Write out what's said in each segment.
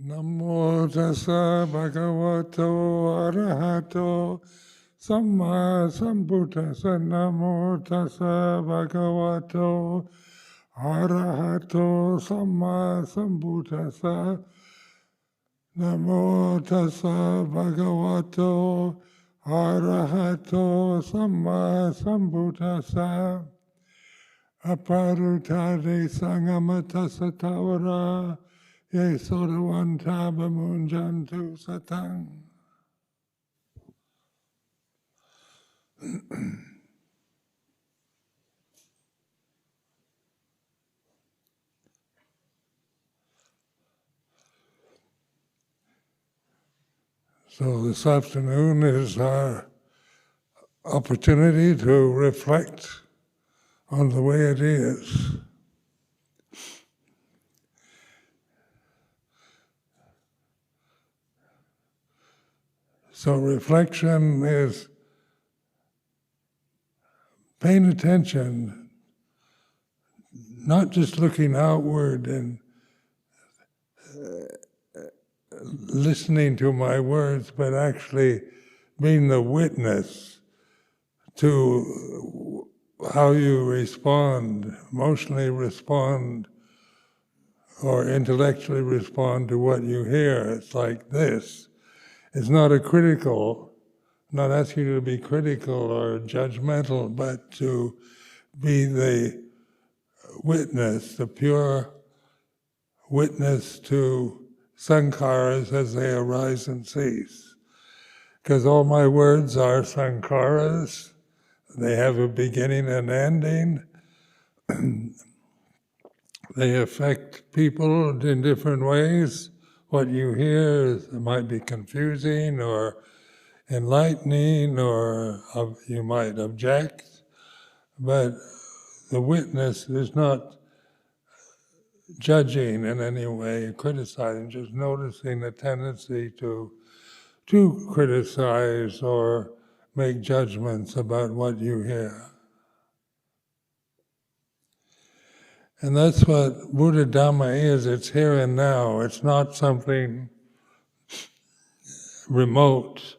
Namo tassa bhagavato arahato samma sambuddhassa. Namo tassa bhagavato arahato samma sambuddhassa. Namo tassa bhagavato arahato samma sambuddhassa. Aparutade sangamatassa tavara ye sodavantabamunjantu satang. So this afternoon is our opportunity to reflect on the way it is. So reflection is paying attention, not just looking outward and listening to my words, but actually being the witness to how you respond, emotionally respond, or intellectually respond to what you hear. It's like this. It's not a critical, not asking you to be critical or judgmental, but to be the witness, the pure witness to sankharas as they arise and cease. Because all my words are sankharas. They have a beginning and ending. They affect people in different ways. What you hear might be confusing or enlightening, or you might object, but the witness is not judging in any way, criticizing, just noticing the tendency to criticize or make judgments about what you hear. And that's what Buddha Dhamma is. It's here and now. It's not something remote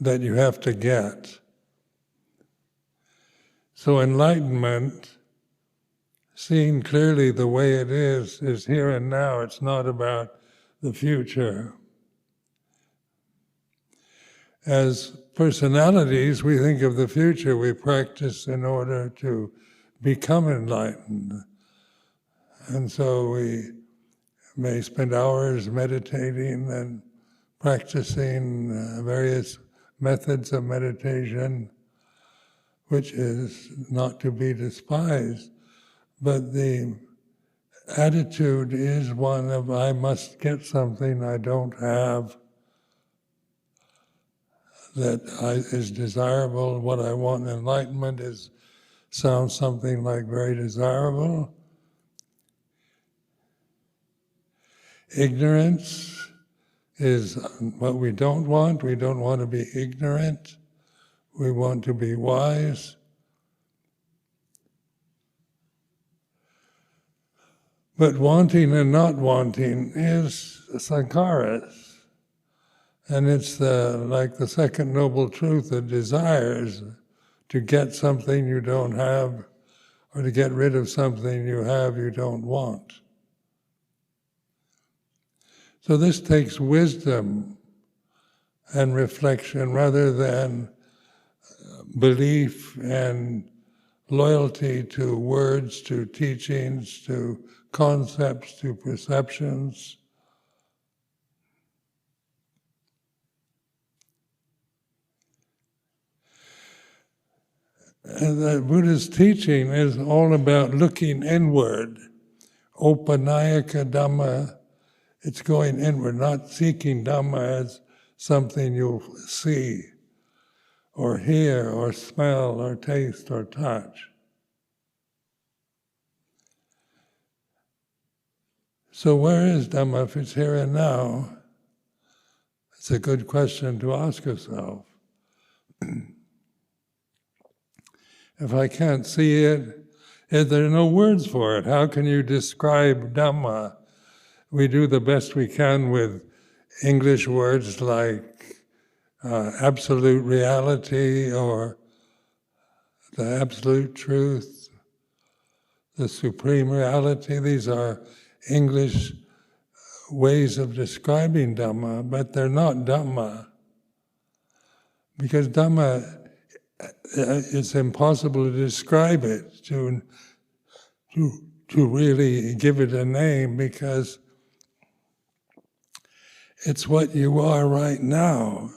that you have to get. So enlightenment, seeing clearly the way it is here and now. It's not about the future. As personalities, we think of the future. We practice in order to become enlightened. And so we may spend hours meditating and practicing various methods of meditation, which is not to be despised. But the attitude is one of, I must get something I don't have that is desirable. What I want in enlightenment sounds something like very desirable. Ignorance is what we don't want. We don't want to be ignorant. We want to be wise. But wanting and not wanting is sankharas. And it's like the second noble truth, the desires to get something you don't have, or to get rid of something you have you don't want. So this takes wisdom and reflection rather than belief and loyalty to words, to teachings, to concepts, to perceptions. And the Buddha's teaching is all about looking inward. Opanayaka Dhamma, it's going inward, not seeking Dhamma as something you'll see, or hear, or smell, or taste, or touch. So where is Dhamma if it's here and now? It's a good question to ask yourself. If I can't see it, if there are no words for it, how can you describe Dhamma we do the best we can with English words like absolute reality or the absolute truth, the supreme reality. These are English ways of describing Dhamma, but they're not Dhamma. Because Dhamma, it's impossible to describe it, to really give it a name, because it's what you are right now.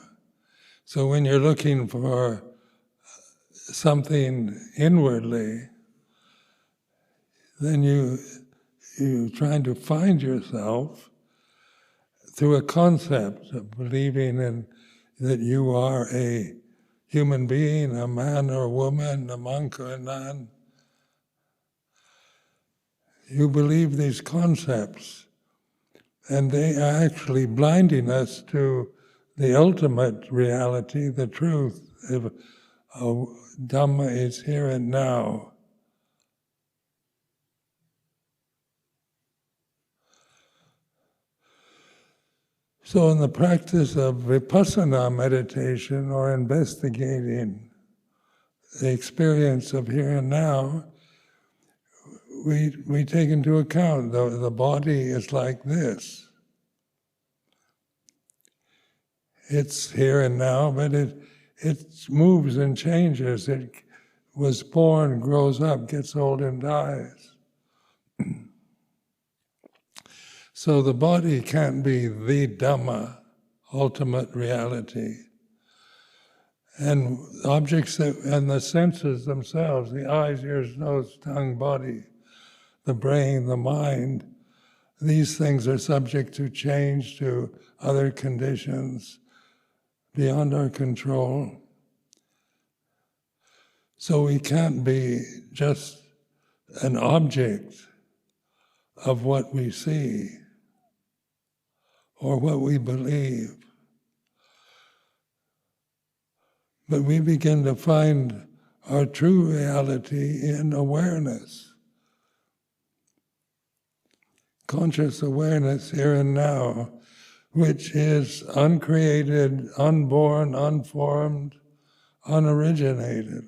So when you're looking for something inwardly, then you're trying to find yourself through a concept of believing in that you are a human being, a man or a woman, a monk or a nun. You believe these concepts, and they are actually blinding us to the ultimate reality, the truth of Dhamma is here and now. So in the practice of vipassana meditation, or investigating the experience of here and now, we take into account the body is like this. It's here and now, but it moves and changes. It was born, grows up, gets old and dies. So the body can't be the Dhamma, ultimate reality. And objects and the senses themselves, the eyes, ears, nose, tongue, body, the brain, the mind, these things are subject to change, to other conditions beyond our control. So we can't be just an object of what we see or what we believe. But we begin to find our true reality in awareness. Conscious awareness here and now, which is uncreated, unborn, unformed, unoriginated.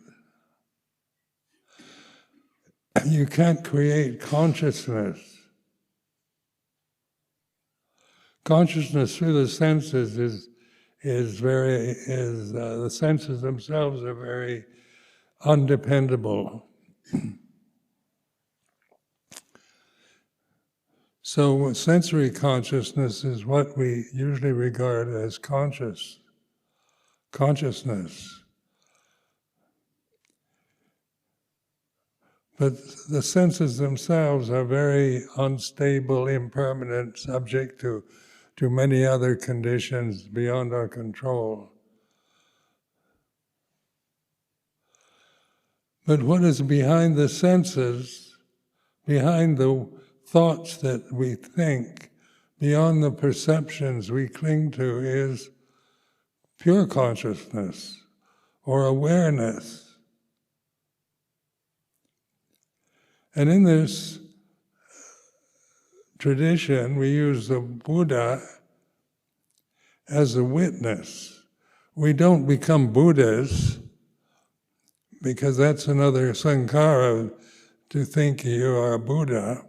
You can't create consciousness. Consciousness through the senses the senses themselves are very undependable. So sensory consciousness is what we usually regard as consciousness. But the senses themselves are very unstable, impermanent, subject to many other conditions beyond our control. But what is behind the senses, behind the thoughts that we think, beyond the perceptions we cling to, is pure consciousness or awareness. And in this tradition, we use the Buddha as a witness. We don't become Buddhas, because that's another sankhara, to think you are a Buddha,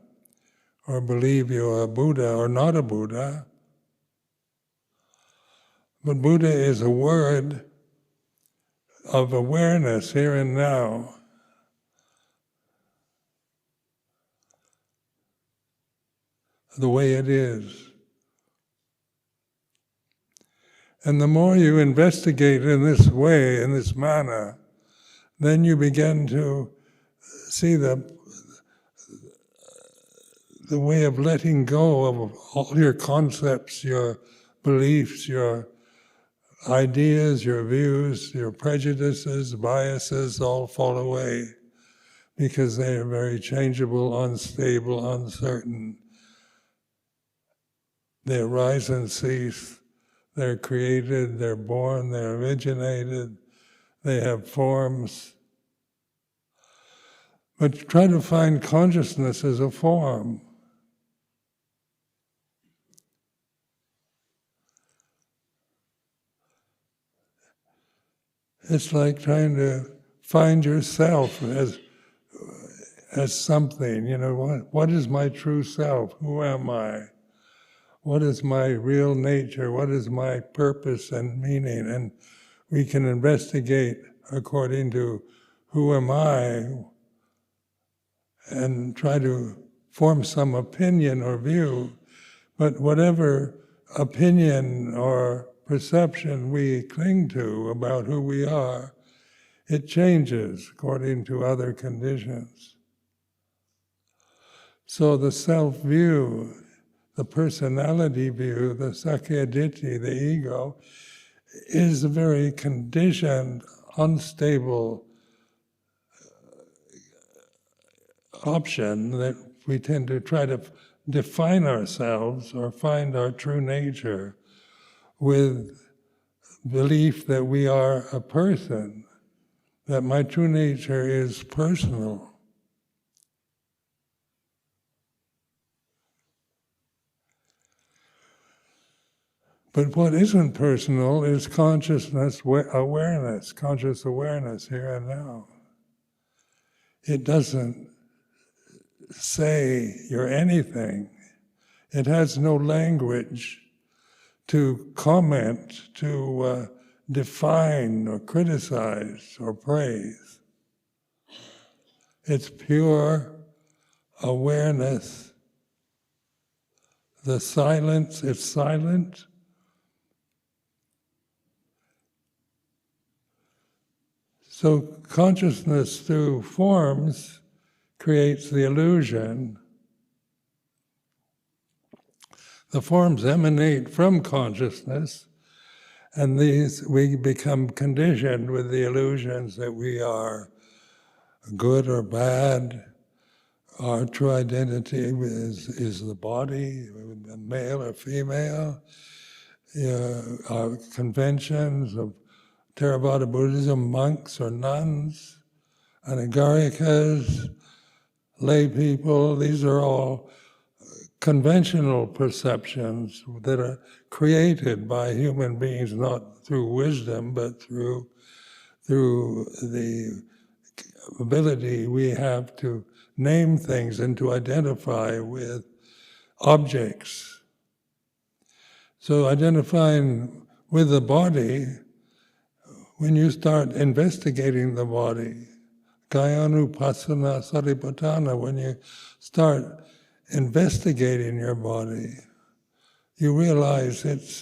or believe you are a Buddha or not a Buddha. But Buddha is a word of awareness here and now. The way it is. And the more you investigate in this way, in this manner, then you begin to see the way of letting go of all your concepts, your beliefs, your ideas, your views, your prejudices, biases, all fall away, because they are very changeable, unstable, uncertain. They arise and cease. They're created, they're born, they're originated, they have forms. But try to find consciousness as a form. It's like trying to find yourself as something. What is my true self? Who am I? What is my real nature? What is my purpose and meaning? And we can investigate according to who am I and try to form some opinion or view. But whatever opinion or perception we cling to about who we are, it changes according to other conditions. So the self-view, the personality view, the sakkayaditthi, the ego, is a very conditioned, unstable option that we tend to try to define ourselves or find our true nature with belief that we are a person, that my true nature is personal. But what isn't personal is consciousness awareness, conscious awareness here and now. It doesn't say you're anything. It has no language to comment, to define or criticize or praise. It's pure awareness. The silence, it's silent. So consciousness through forms creates the illusion. The forms emanate from consciousness, and we become conditioned with the illusions that we are good or bad. Our true identity is the body, male or female. Our conventions of Theravada Buddhism, monks or nuns, anagarikas, lay people, these are all conventional perceptions that are created by human beings, not through wisdom, but through the ability we have to name things and to identify with objects. So identifying with the body, when you start investigating the body, Kayanupassana Saripatthana, when you start investigating your body, you realize the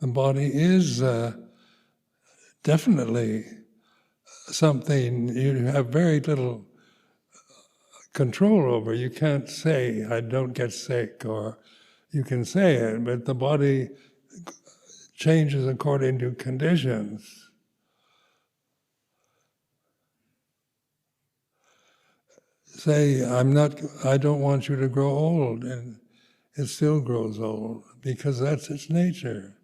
body is definitely something you have very little control over. You can't say, I don't get sick, or you can say it, but the body changes according to conditions. Say, I don't want you to grow old, and it still grows old, because that's its nature.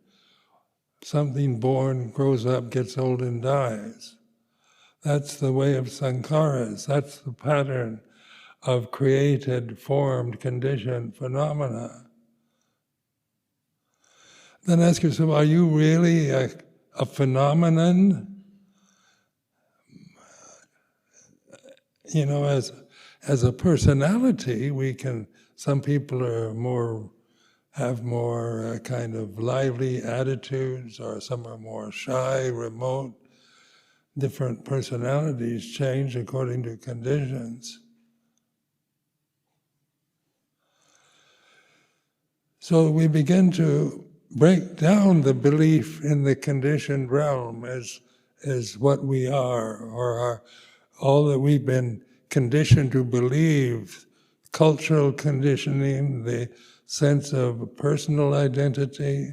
Something born grows up, gets old, and dies. That's the way of sankharas. That's the pattern of created, formed, conditioned phenomena. Then ask yourself, are you really a phenomenon? As a personality, some people have more kind of lively attitudes, or some are more shy, remote. Different personalities change according to conditions. So we begin to break down the belief in the conditioned realm as what we are, or all that we've been conditioned to believe, cultural conditioning, the sense of personal identity,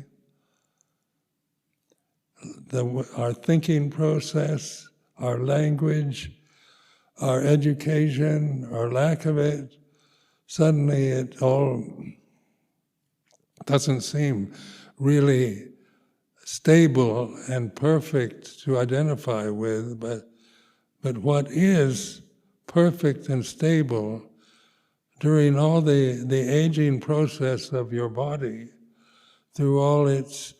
our thinking process, our language, our education, our lack of it. Suddenly it all doesn't seem really stable and perfect to identify with, but what is perfect and stable during all the aging process of your body, through all its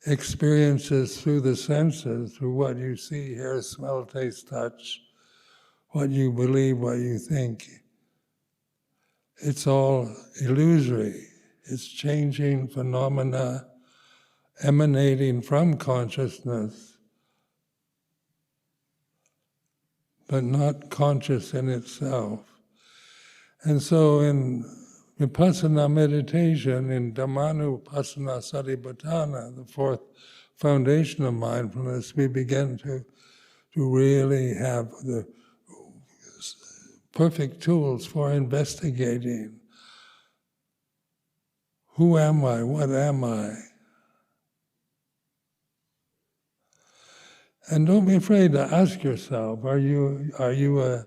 experiences through the senses, through what you see, hear, smell, taste, touch, what you believe, what you think. It's all illusory. It's changing phenomena emanating from consciousness, but not conscious in itself. And so in Vipassana meditation, in Dhammanupassana Satipatthana, the fourth foundation of mindfulness, we begin to really have the perfect tools for investigating. Who am I? What am I? And don't be afraid to ask yourself, are you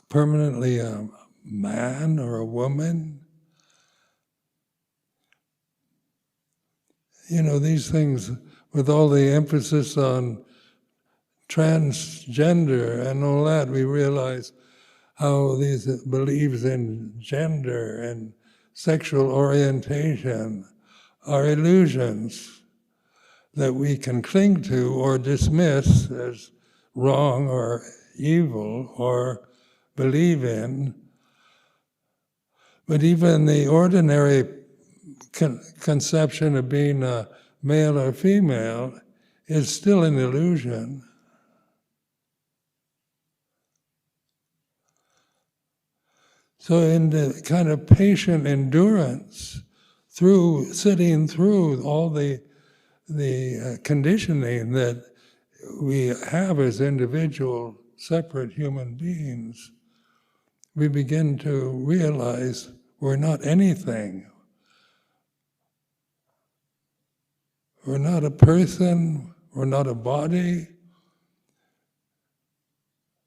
permanently a man or a woman? You know, these things, with all the emphasis on transgender and all that, we realize how these beliefs in gender and sexual orientation are illusions that we can cling to or dismiss as wrong or evil or believe in. But even the ordinary conception of being a male or female is still an illusion. So in the kind of patient endurance, through sitting through all the conditioning that we have as individual, separate human beings, we begin to realize we're not anything. We're not a person, we're not a body,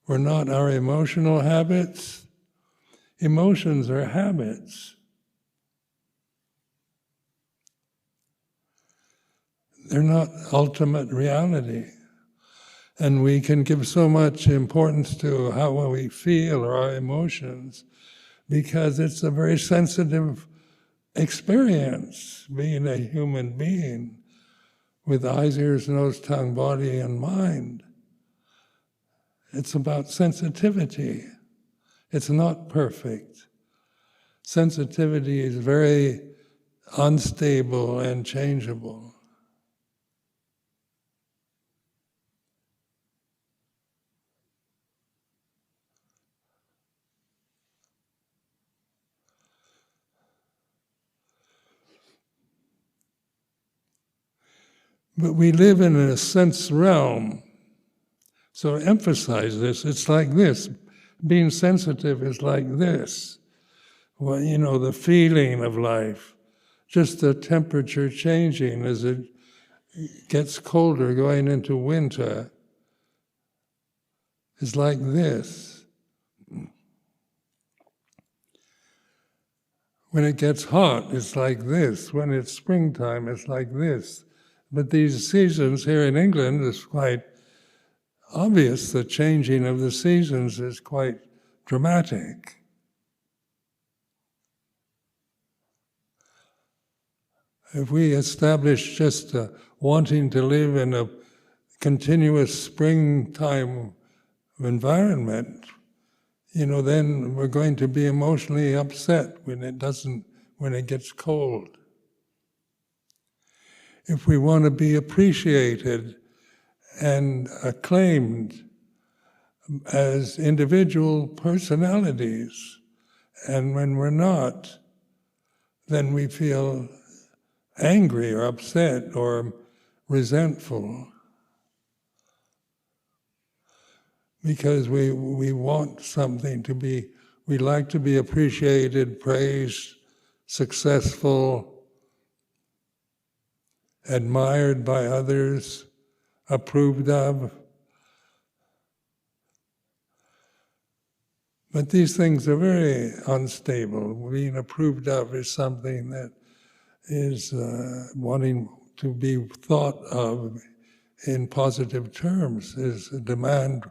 we're not our emotional habits. Emotions are habits. They're not ultimate reality. And we can give so much importance to how we feel or our emotions because it's a very sensitive experience, being a human being with eyes, ears, nose, tongue, body, and mind. It's about sensitivity. It's not perfect. Sensitivity is very unstable and changeable. But we live in a sense realm. So emphasize this. It's like this. Being sensitive is like this. Well, you know, the feeling of life, just the temperature changing as it gets colder going into winter is like this. When it gets hot, it's like this. When it's springtime, it's like this. But these seasons here in England is quite obvious. The changing of the seasons is quite dramatic. If we establish just wanting to live in a continuous springtime environment, you know, then we're going to be emotionally upset when it gets cold. If we want to be appreciated and acclaimed as individual personalities, and when we're not, then we feel angry or upset or resentful because we want something to be, we like to be appreciated, praised, successful, admired by others, approved of. But these things are very unstable. Being approved of is something that is wanting to be thought of in positive terms, is a demand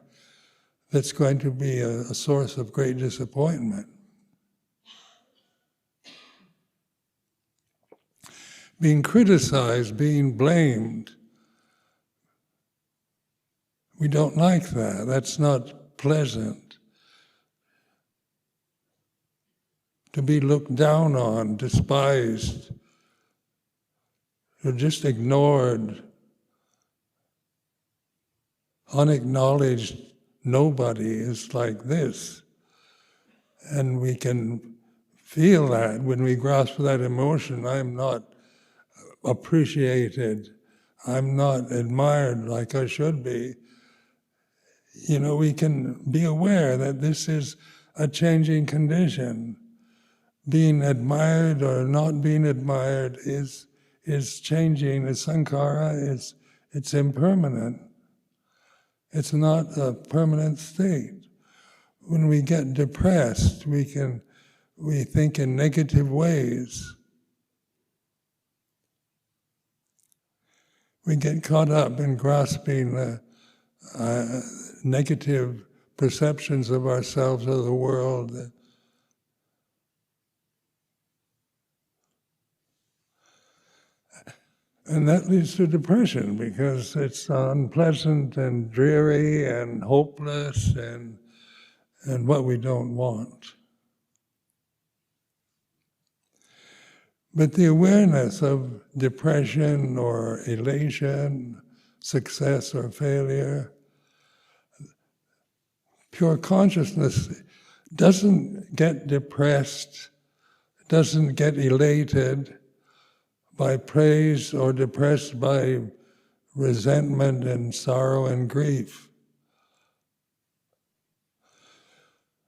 that's going to be a source of great disappointment. being criticized, being blamed. We don't like that. That's not pleasant. To be looked down on, despised, or just ignored, unacknowledged. Nobody is like this. And we can feel that when we grasp that emotion. I'm not appreciated. I'm not admired like I should be. We can be aware that this is a changing condition. Being admired or not being admired is changing. The sankhara it's impermanent. It's not a permanent state. When we get depressed, we think in negative ways. We get caught up in grasping negative perceptions of ourselves or the world. And that leads to depression because it's unpleasant and dreary and hopeless and what we don't want. But the awareness of depression or elation, success or failure, pure consciousness doesn't get depressed, doesn't get elated by praise or depressed by resentment and sorrow and grief.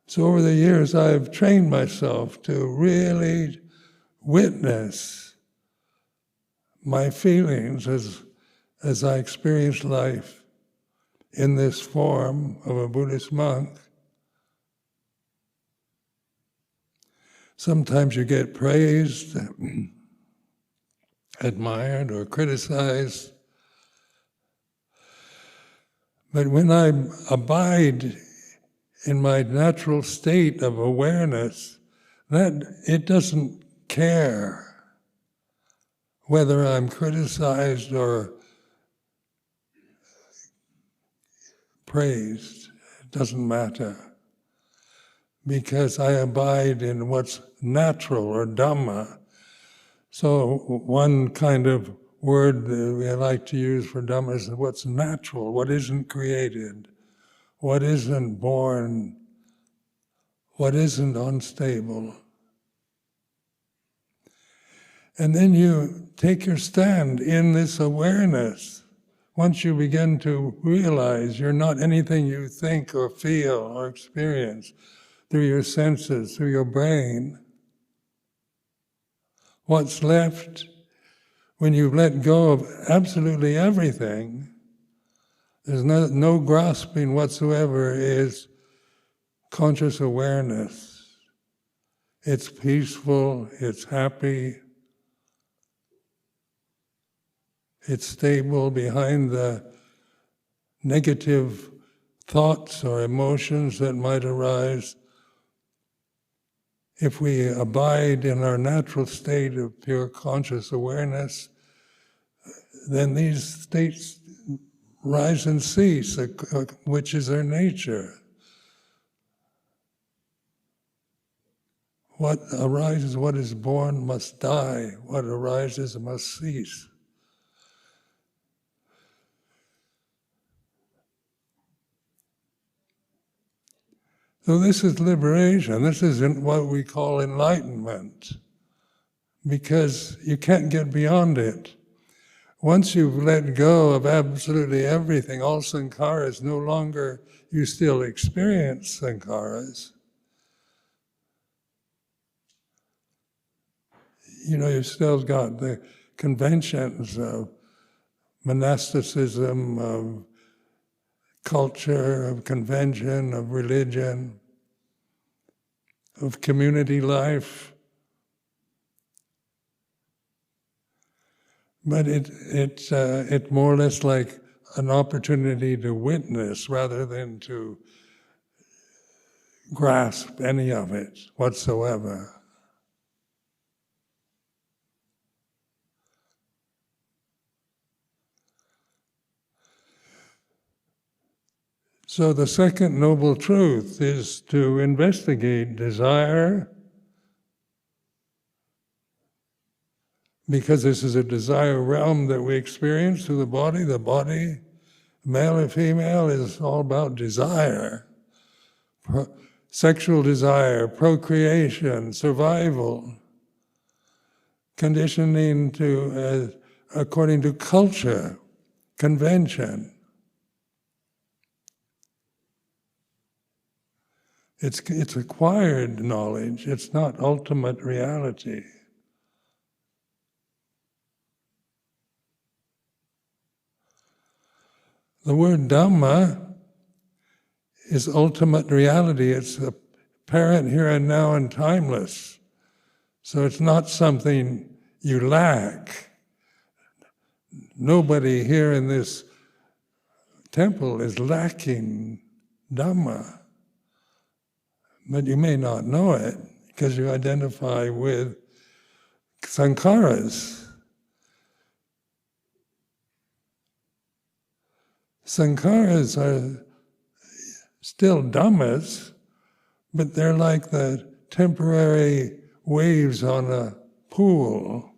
So over the years I've trained myself to really witness my feelings as I experience life in this form of a Buddhist monk. Sometimes you get praised, admired or criticized. But when I abide in my natural state of awareness, that it doesn't care whether I'm criticized or praised. It doesn't matter. Because I abide in what's natural or Dhamma. So one kind of word that we like to use for Dhamma is what's natural, what isn't created, what isn't born, what isn't unstable. And then you take your stand in this awareness. Once you begin to realize you're not anything you think or feel or experience through your senses, through your brain, what's left when you've let go of absolutely everything, there's no grasping whatsoever, is conscious awareness. It's peaceful, it's happy, it's stable behind the negative thoughts or emotions that might arise. If we abide in our natural state of pure conscious awareness, then these states rise and cease, which is their nature. What arises, what is born must die. What arises must cease. So this is liberation. This is what we call enlightenment, because you can't get beyond it. Once you've let go of absolutely everything, all sankharas, no longer, you still experience sankharas. You've still got the conventions of monasticism, of culture, of convention, of religion, of community life. But it's more or less like an opportunity to witness rather than to grasp any of it whatsoever. So the second noble truth is to investigate desire, because this is a desire realm that we experience through the body. The body, male and female, is all about desire. Sexual desire, procreation, survival, conditioning to, according to culture, convention. It's acquired knowledge, it's not ultimate reality. The word Dhamma is ultimate reality. It's apparent here and now and timeless. So it's not something you lack. Nobody here in this temple is lacking Dhamma. But you may not know it because you identify with sankharas. Sankharas are still Dhammas, but they're like the temporary waves on a pool.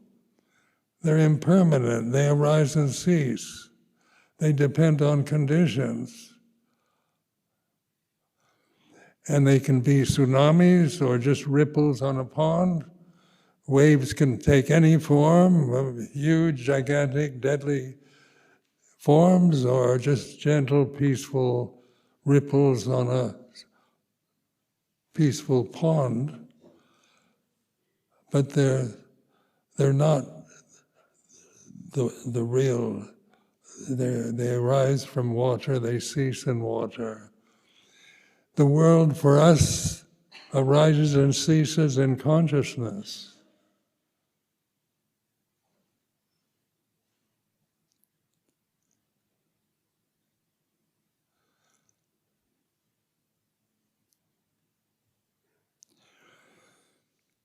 They're impermanent, they arise and cease. They depend on conditions. And they can be tsunamis or just ripples on a pond. Waves can take any form, of huge, gigantic, deadly forms, or just gentle, peaceful ripples on a peaceful pond. But they're not the real. They arise from water, they cease in water. The world for us arises and ceases in consciousness.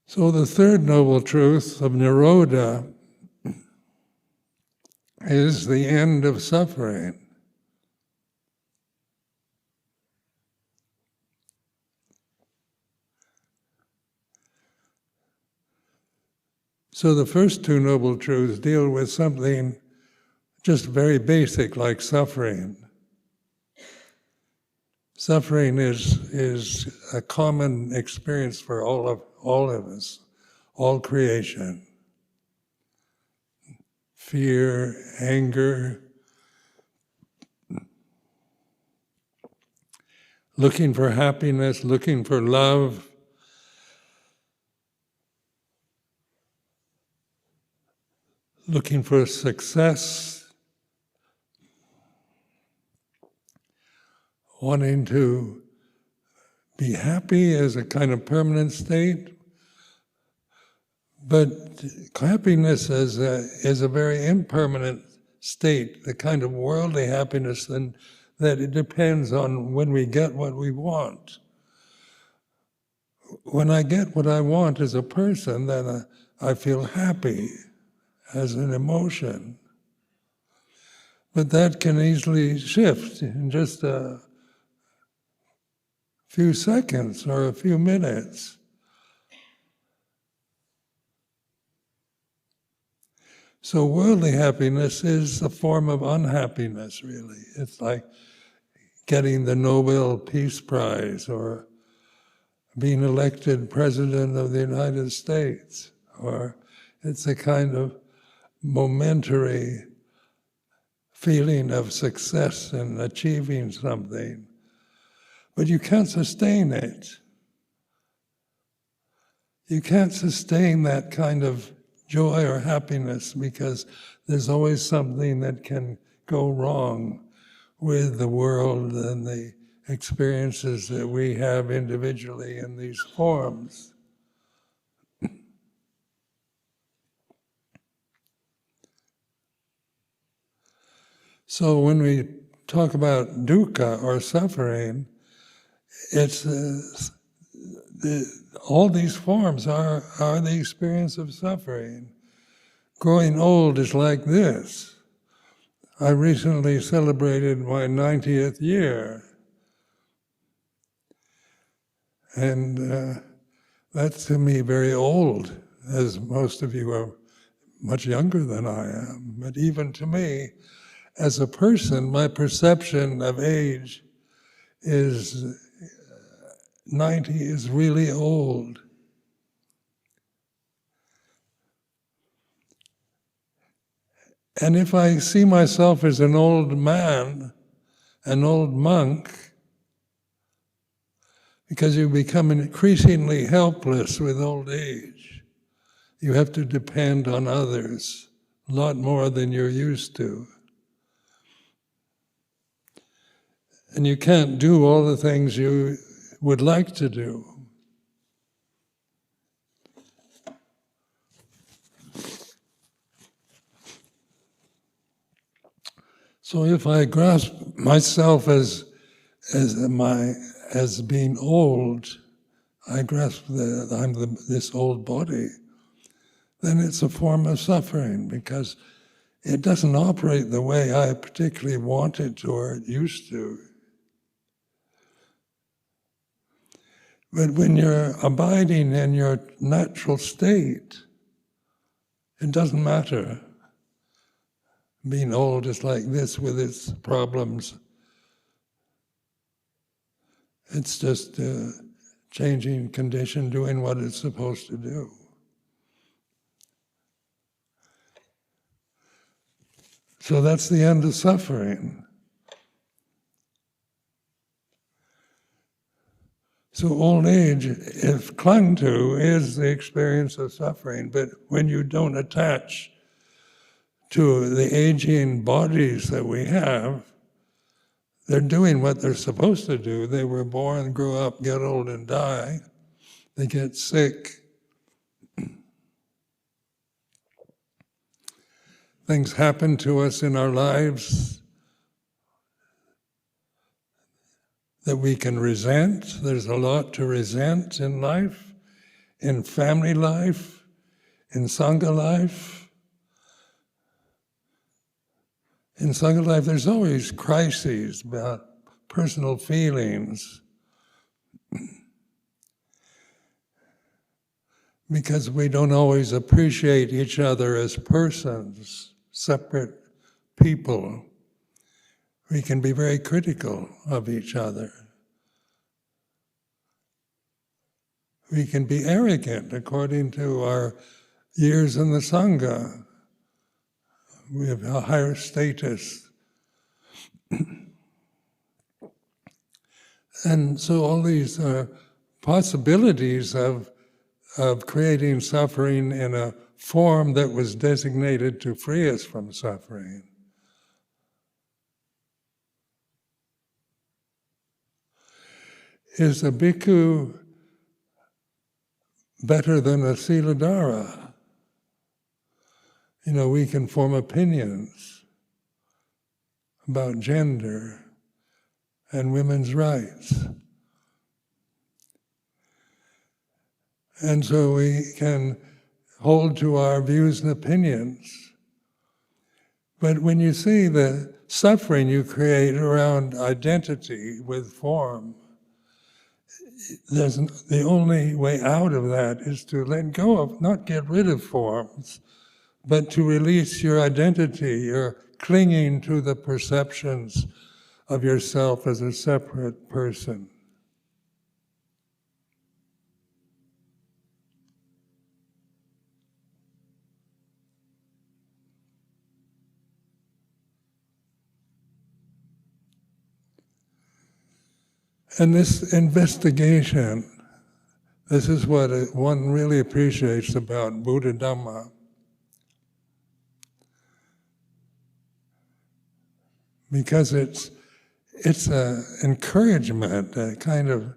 So the third noble truth of Nirodha is the end of suffering. So the first two noble truths deal with something just very basic, like suffering. Suffering is a common experience for all of us, all creation. Fear, anger, looking for happiness, looking for love, looking for success, wanting to be happy as a kind of permanent state. But happiness is a very impermanent state, the kind of worldly happiness, and that it depends on when we get what we want. When I get what I want as a person, then I feel happy as an emotion. But that can easily shift in just a few seconds or a few minutes. So worldly happiness is a form of unhappiness, really. It's like getting the Nobel Peace Prize or being elected President of the United States, or it's a kind of momentary feeling of success in achieving something. But you can't sustain it. You can't sustain that kind of joy or happiness because there's always something that can go wrong with the world and the experiences that we have individually in these forms. So when we talk about dukkha or suffering, it's all these forms are the experience of suffering. Growing old is like this. I recently celebrated my 90th year. And that's to me very old, as most of you are much younger than I am. But even to me, as a person, my perception of age is 90 is really old. And if I see myself as an old man, an old monk, because you become increasingly helpless with old age, you have to depend on others a lot more than you're used to. And you can't do all the things you would like to do. So if I grasp myself as being old, I grasp that I'm this old body, then it's a form of suffering because it doesn't operate the way I particularly want it to or used to. But when you're abiding in your natural state, it doesn't matter. Being old is like this with its problems. It's just a changing condition doing what it's supposed to do. So that's the end of suffering. So old age, if clung to, is the experience of suffering. But when you don't attach to the aging bodies that we have, they're doing what they're supposed to do. They were born, grow up, get old, and die. They get sick. Things happen to us in our lives that we can resent. There's a lot to resent in life, in family life, in Sangha life. In Sangha life, there's always crises about personal feelings because we don't always appreciate each other as persons, separate people. We can be very critical of each other. We can be arrogant according to our years in the Sangha. We have a higher status. And so all these possibilities of creating suffering in a form that was designated to free us from suffering. Is a bhikkhu better than a siladhara? You know, we can form opinions about gender and women's rights. And so we can hold to our views and opinions. But when you see the suffering you create around identity with form, the only way out of that is to let go of, not get rid of forms, but to release your identity, your clinging to the perceptions of yourself as a separate person. And this investigation, this is what one really appreciates about Buddha Dhamma. Because it's an encouragement, a kind of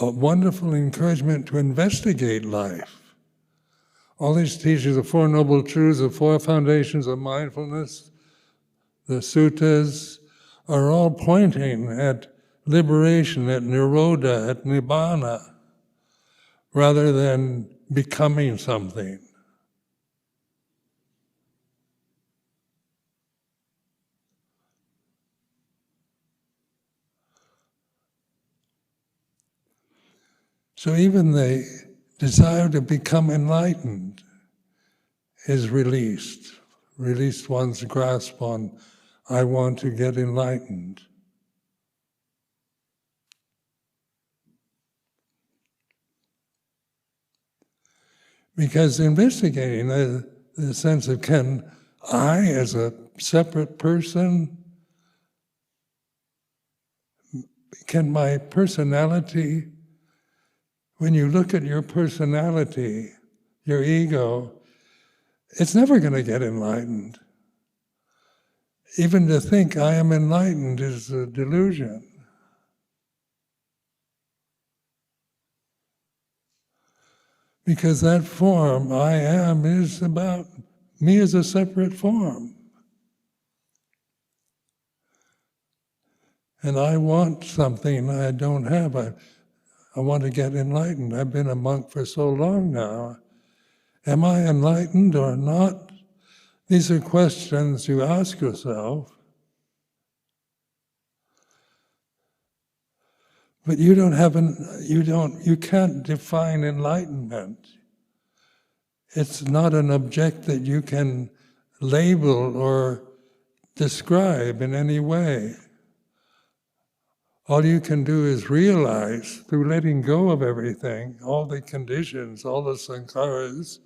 a wonderful encouragement to investigate life. All these teachings, the Four Noble Truths, the Four Foundations of Mindfulness, the suttas, are all pointing at liberation, at nirodha, at nibbana, rather than becoming something. So even the desire to become enlightened is released one's grasp on, I want to get enlightened. Because investigating the sense of, can I as a separate person, can my personality, when you look at your personality, your ego, it's never going to get enlightened. Even to think I am enlightened is a delusion. Because that form, I am, is about me as a separate form. And I want something I don't have. I want to get enlightened. I've been a monk for so long now. Am I enlightened or not? These are questions you ask yourself. But you can't define enlightenment. It's not an object that you can label or describe in any way. All you can do is realize, through letting go of everything, all the conditions, all the sankharas,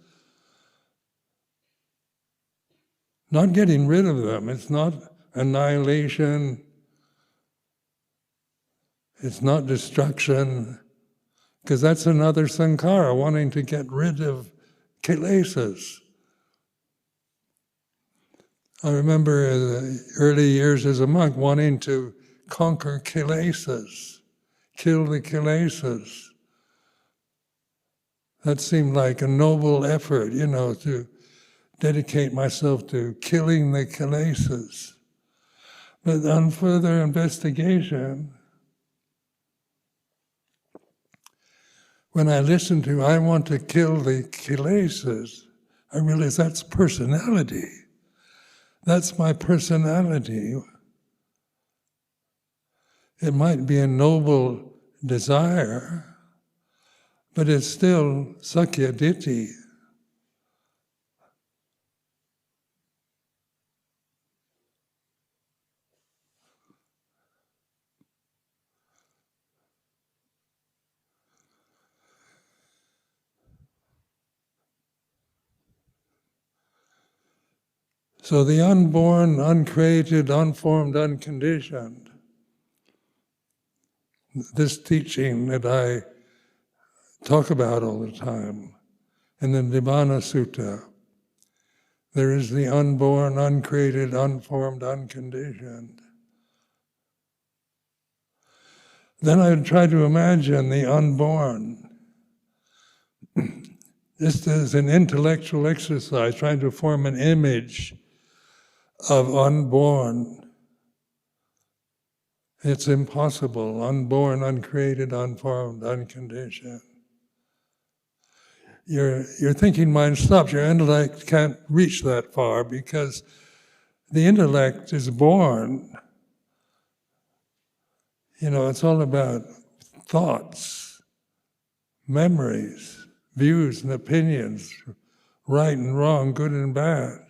not getting rid of them. It's not annihilation. It's not destruction, because that's another sankhara, wanting to get rid of kilesas. I remember the early years as a monk wanting to conquer kilesas, kill the kilesas. That seemed like a noble effort, to dedicate myself to killing the kilesas. But on further investigation, when I listen to, I want to kill the kilesas, I realize that's personality. That's my personality. It might be a noble desire, but it's still sakya ditthi. So the unborn, uncreated, unformed, unconditioned, this teaching that I talk about all the time in the Nibbana Sutta, there is the unborn, uncreated, unformed, unconditioned. Then I try to imagine the unborn. This is an intellectual exercise, trying to form an image of unborn. It's impossible. Unborn, uncreated, unformed, unconditioned. Your thinking mind stops. Your intellect can't reach that far because the intellect is born. It's all about thoughts, memories, views and opinions, right and wrong, good and bad.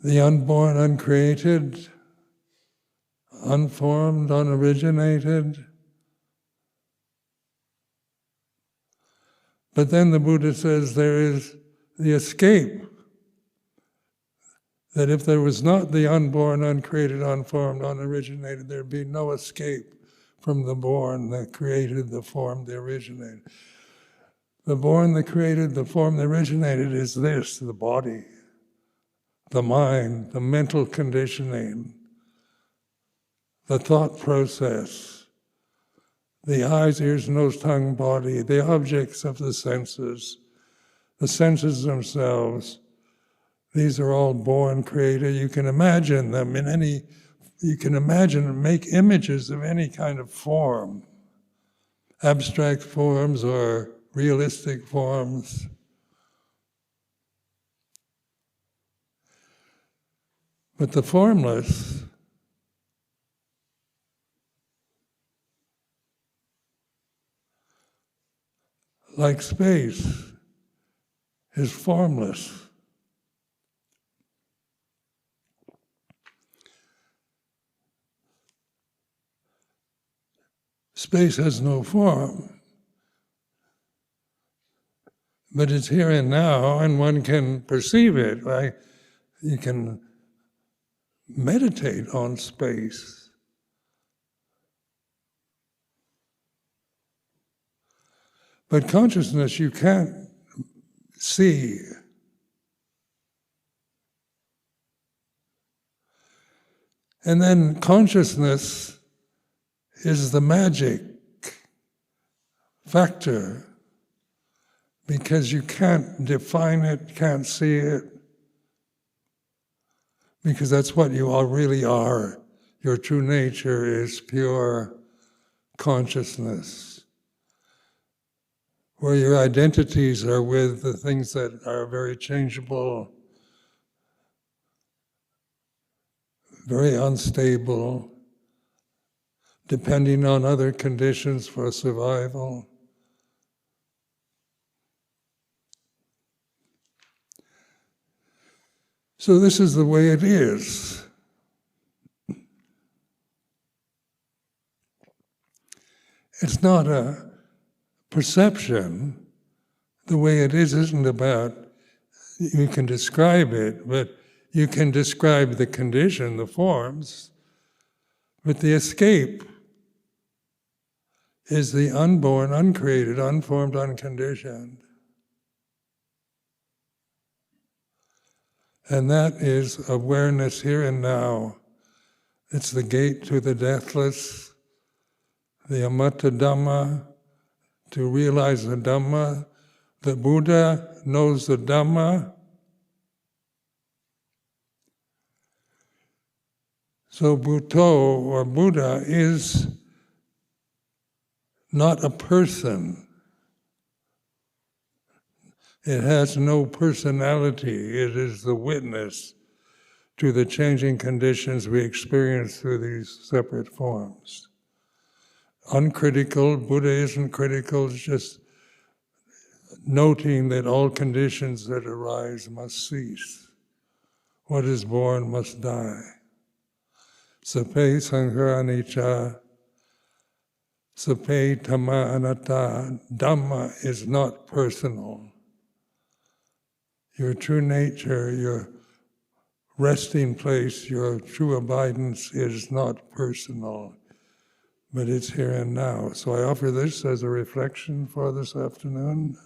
The unborn, uncreated, unformed, unoriginated. But then the Buddha says there is the escape. That if there was not the unborn, uncreated, unformed, unoriginated, there'd be no escape from the born, the created, the formed, the originated. The born, the created, the formed, the originated is this, the body, the mind, the mental conditioning, the thought process, the eyes, ears, nose, tongue, body, the objects of the senses themselves. These are all born, created. You can imagine them you can imagine and make images of any kind of form, abstract forms or realistic forms. But the formless, like space, is formless. Space has no form, but it's here and now, and one can perceive it. Right? You can meditate on space. But consciousness you can't see. And then consciousness is the magic factor, because you can't define it, can't see it, because that's what you all really are. Your true nature is pure consciousness, where your identities are with the things that are very changeable, very unstable, depending on other conditions for survival. So this is the way it is. It's not a perception. The way it is isn't about, you can describe it, but you can describe the condition, the forms, but the escape is the unborn, uncreated, unformed, unconditioned. And that is awareness here and now. It's the gate to the deathless, the amata Dhamma, to realize the Dhamma. The Buddha knows the Dhamma. So Bhutto, or Buddha, is not a person. It has no personality. It is the witness to the changing conditions we experience through these separate forms. Uncritical, Buddha isn't critical, it's just noting that all conditions that arise must cease. What is born must die. Sape sanghara anicca, sape dhamma anatta. Dhamma is not personal. Your true nature, your resting place, your true abidance is not personal, but it's here and now. So I offer this as a reflection for this afternoon.